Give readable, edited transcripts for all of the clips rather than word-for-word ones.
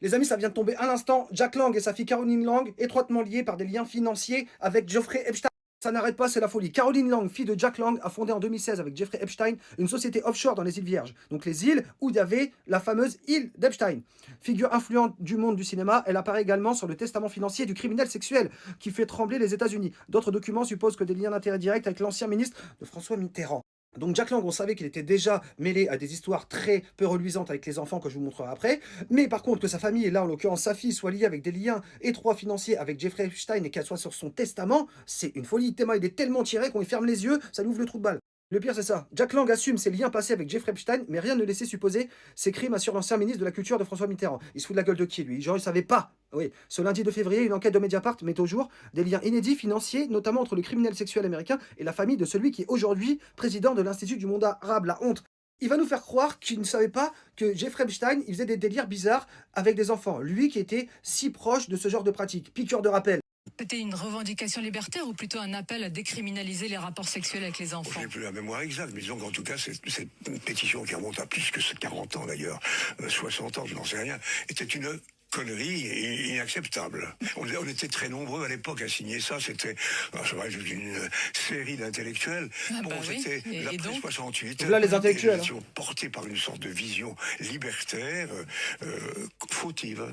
Les amis, ça vient de tomber à l'instant. Jack Lang et sa fille Caroline Lang, étroitement liés par des liens financiers avec Jeffrey Epstein. Ça n'arrête pas, c'est la folie. Caroline Lang, fille de Jack Lang, a fondé en 2016 avec Jeffrey Epstein une société offshore dans les îles Vierges. Donc les îles où il y avait la fameuse île d'Epstein. Figure influente du monde du cinéma, elle apparaît également sur le testament financier du criminel sexuel qui fait trembler les États-Unis. D'autres documents supposent que des liens d'intérêt direct avec l'ancien ministre de François Mitterrand. Donc Jack Lang, on savait qu'il était déjà mêlé à des histoires très peu reluisantes avec les enfants que je vous montrerai après. Mais par contre, que sa famille, et là en l'occurrence sa fille, soit liée avec des liens étroits financiers avec Jeffrey Epstein et qu'elle soit sur son testament, c'est une folie. Tellement il est tellement tiré qu'on lui ferme les yeux, ça lui ouvre le trou de balle. Le pire, c'est ça. Jack Lang assume ses liens passés avec Jeffrey Epstein, mais rien ne laissait supposer ses crimes sur l'ancien ministre de la Culture de François Mitterrand. Il se fout de la gueule de qui, lui? Genre, il savait pas. Oui, ce lundi 2 février, une enquête de Mediapart met au jour des liens inédits financiers, notamment entre le criminel sexuel américain et la famille de celui qui est aujourd'hui président de l'Institut du monde arabe, la honte. Il va nous faire croire qu'il ne savait pas que Jeffrey Epstein, il faisait des délires bizarres avec des enfants. Lui qui était si proche de ce genre de pratique. Piqûre de rappel. C'était une revendication libertaire ou plutôt un appel à décriminaliser les rapports sexuels avec les enfants? Je n'ai plus la mémoire exacte, mais disons qu'en tout cas, c'est une pétition qui remonte à plus que 40 ans d'ailleurs, 60 ans, je n'en sais rien, était une connerie inacceptable. On était très nombreux à l'époque à signer ça, c'était une série d'intellectuels. Ah bah oui. C'était Et l'après donc 68. Voilà les intellectuels. Nous étions portés par une sorte de vision libertaire, fautive.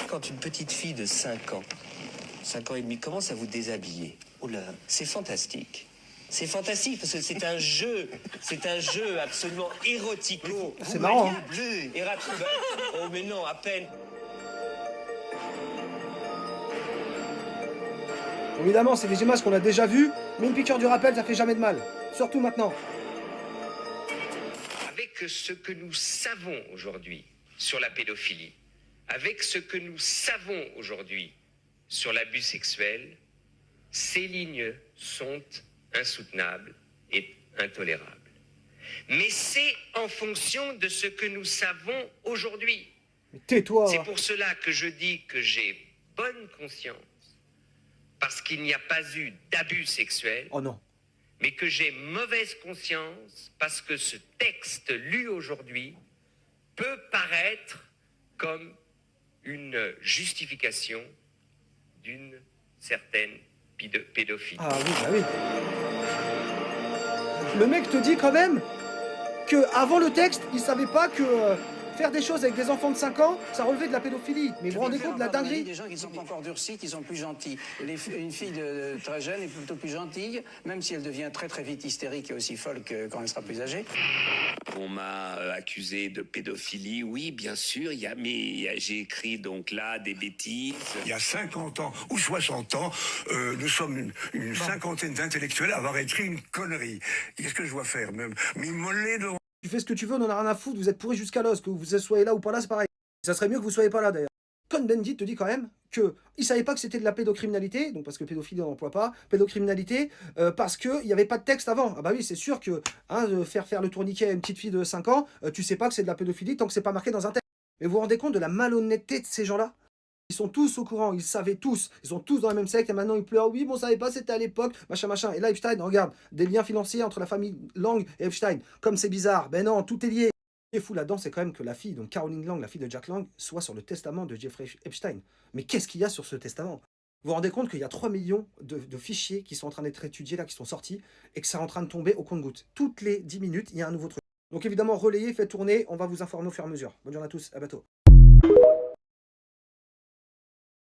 Quand une petite fille de 5 ans et demi, commence à vous déshabiller, oh là, c'est fantastique. C'est fantastique parce que c'est un jeu absolument érotico. C'est marrant, hein. Bleu, oh mais non, à peine. Évidemment, c'est des images qu'on a déjà vues, mais une piqûre du rappel, ça fait jamais de mal. Surtout maintenant. Avec ce que nous savons aujourd'hui sur la pédophilie, avec ce que nous savons aujourd'hui sur l'abus sexuel, ces lignes sont insoutenables et intolérables. Mais c'est en fonction de ce que nous savons aujourd'hui. Mais tais-toi. C'est pour cela que je dis que j'ai bonne conscience, parce qu'il n'y a pas eu d'abus sexuel, Oh non. mais que j'ai mauvaise conscience parce que ce texte lu aujourd'hui peut paraître comme une justification d'une certaine pédophilie. Ah oui, bah oui. Le mec te dit quand même que avant le texte, il savait pas que faire des choses avec des enfants de 5 ans, ça relevait de la pédophilie. Mais vous vous rendez compte de la dinguerie? Des gens qui sont pas encore durcis, qui sont plus gentils. Une fille très jeune est plutôt plus gentille, même si elle devient très très vite hystérique et aussi folle que quand elle sera plus âgée. On m'a accusé de pédophilie, oui, bien sûr, j'ai écrit donc là des bêtises. Il y a 50 ans ou 60 ans, nous sommes une cinquantaine d'intellectuels à avoir écrit une connerie. Qu'est-ce que je dois faire même m'immoler devant. Tu fais ce que tu veux, on en a rien à foutre, vous êtes pourris jusqu'à l'os, que vous soyez là ou pas là, c'est pareil. Ça serait mieux que vous soyez pas là d'ailleurs. Cohn-Bendit te dit quand même que il savait pas que c'était de la pédocriminalité, donc parce que pédophilie on n'emploie pas, pédocriminalité, parce qu'il n'y avait pas de texte avant. Ah bah oui, c'est sûr que de faire le tourniquet à une petite fille de 5 ans, tu sais pas que c'est de la pédophilie tant que c'est pas marqué dans un texte. Mais vous vous rendez compte de la malhonnêteté de ces gens-là? Ils sont tous au courant, ils savaient tous, ils sont tous dans la même secte et maintenant ils pleurent, oui, mais on savait pas, c'était à l'époque, machin, machin. Et là, Epstein, regarde, des liens financiers entre la famille Lang et Epstein. Comme c'est bizarre, ben non, tout est lié. Ce qui est fou là-dedans, c'est quand même que la fille, donc Caroline Lang, la fille de Jack Lang, soit sur le testament de Jeffrey Epstein. Mais qu'est-ce qu'il y a sur ce testament? Vous vous rendez compte qu'il y a 3 millions de fichiers qui sont en train d'être étudiés, là, qui sont sortis, et que c'est en train de tomber au compte-gouttes. Toutes les 10 minutes, il y a un nouveau truc. Donc évidemment, relayez, faites tourner, on va vous informer au fur et à mesure. Bonne journée à tous, à bientôt.